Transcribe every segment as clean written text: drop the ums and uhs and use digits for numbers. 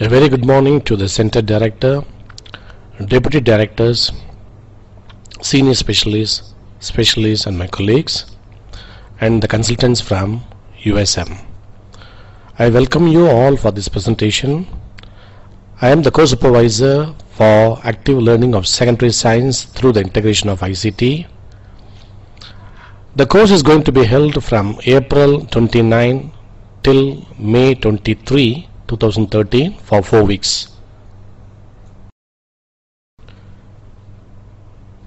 A very good morning to the Center Director, Deputy Directors, Senior Specialists and my colleagues and the consultants from USM. I welcome you all for this presentation. I am the co-supervisor for active learning of secondary science through the integration of ICT. The course is going to be held from April 29 till May 23, 2013 for 4 weeks.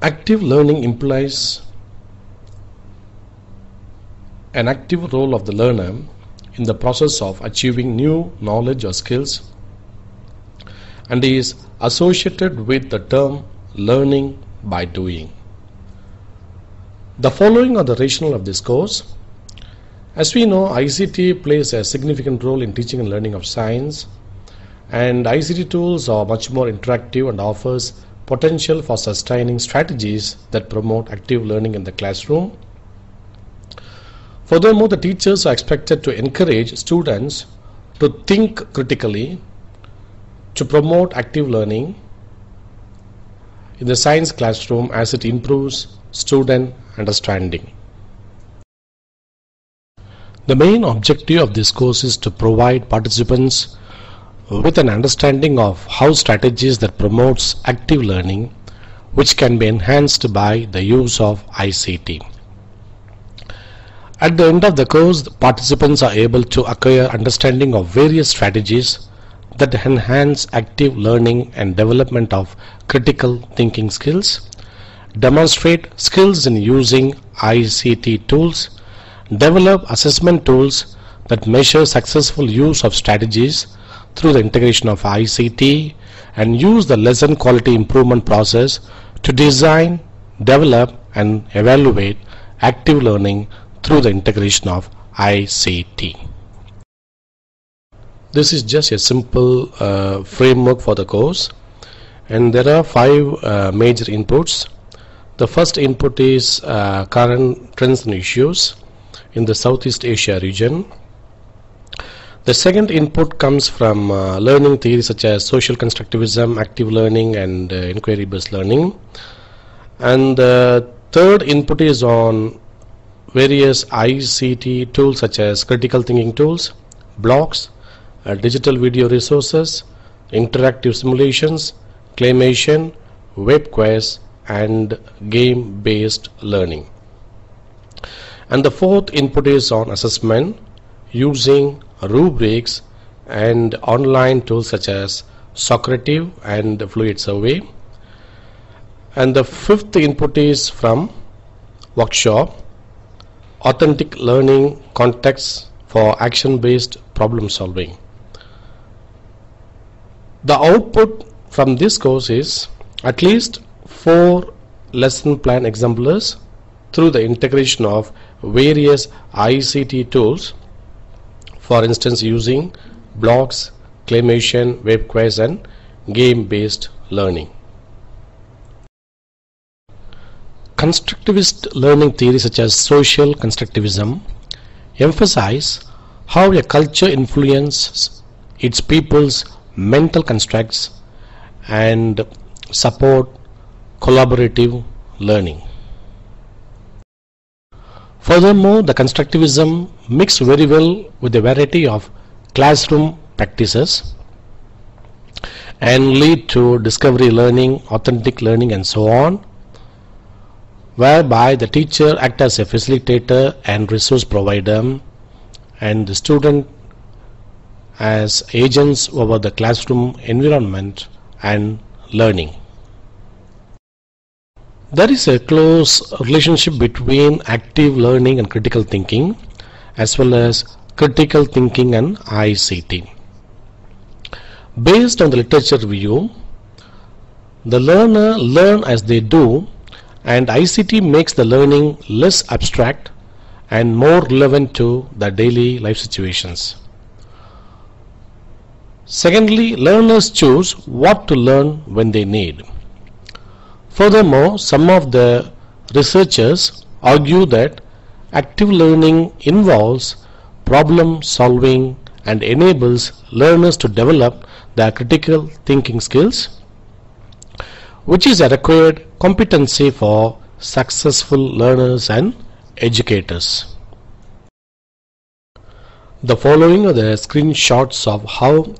Active learning implies an active role of the learner in the process of achieving new knowledge or skills and is associated with the term learning by doing. The following are the rationale of this course. As we know, ICT plays a significant role in teaching and learning of science, and ICT tools are much more interactive and offers potential for sustaining strategies that promote active learning in the classroom. Furthermore, the teachers are expected to encourage students to think critically to promote active learning in the science classroom as it improves student understanding. The main objective of this course is to provide participants with an understanding of how strategies that promotes active learning, which can be enhanced by the use of ICT. At the end of the course, the participants are able to acquire understanding of various strategies that enhance active learning and development of critical thinking skills, demonstrate skills in using ICT tools, develop assessment tools that measure successful use of strategies through the integration of ICT, and use the lesson quality improvement process to design, develop and evaluate active learning through the integration of ICT. This is just a simple framework for the course, and there are 5 major inputs. The first input is current trends and issues in the Southeast Asia region. The second input comes from learning theories such as social constructivism, active learning and inquiry based learning. And the third input is on various ICT tools such as critical thinking tools, blocks, digital video resources, interactive simulations, claymation, web quests and game based learning. And the fourth input is on assessment using rubrics and online tools such as Socrative and Fluid Survey. And the fifth input is from workshop, authentic learning contexts for action-based problem solving. The output from this course is at least 4 lesson plan exemplars through the integration of various ICT tools, for instance using blocks, claymation, web quests and game-based learning. Constructivist learning theories such as social constructivism emphasize how a culture influences its people's mental constructs and support collaborative learning. Furthermore, the constructivism mixes very well with a variety of classroom practices and lead to discovery learning, authentic learning and so on, whereby the teacher acts as a facilitator and resource provider and the student as agents over the classroom environment and learning. There is a close relationship between active learning and critical thinking, as well as critical thinking and ICT. Based on the literature review, the learner learn as they do, and ICT makes the learning less abstract and more relevant to the daily life situations. Secondly, learners choose what to learn when they need. Furthermore, some of the researchers argue that active learning involves problem solving and enables learners to develop their critical thinking skills, which is a required competency for successful learners and educators. The following are the screenshots of how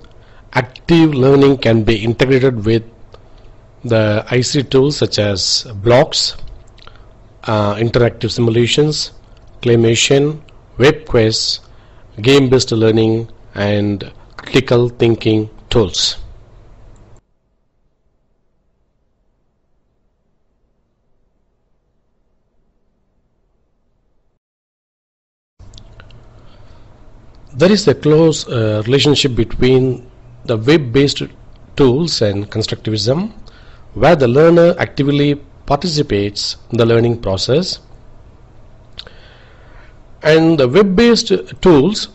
active learning can be integrated with the IC tools such as blocks, interactive simulations, claymation, web quests, game-based learning, and critical thinking tools. There is a close relationship between the web-based tools and constructivism, where the learner actively participates in the learning process, and the web-based tools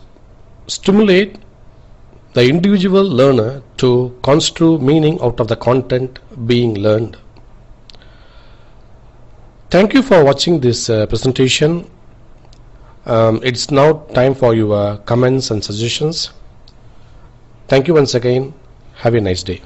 stimulate the individual learner to construe meaning out of the content being learned. Thank you for watching this presentation. It's now time for your comments and suggestions. Thank you once again. Have a nice day.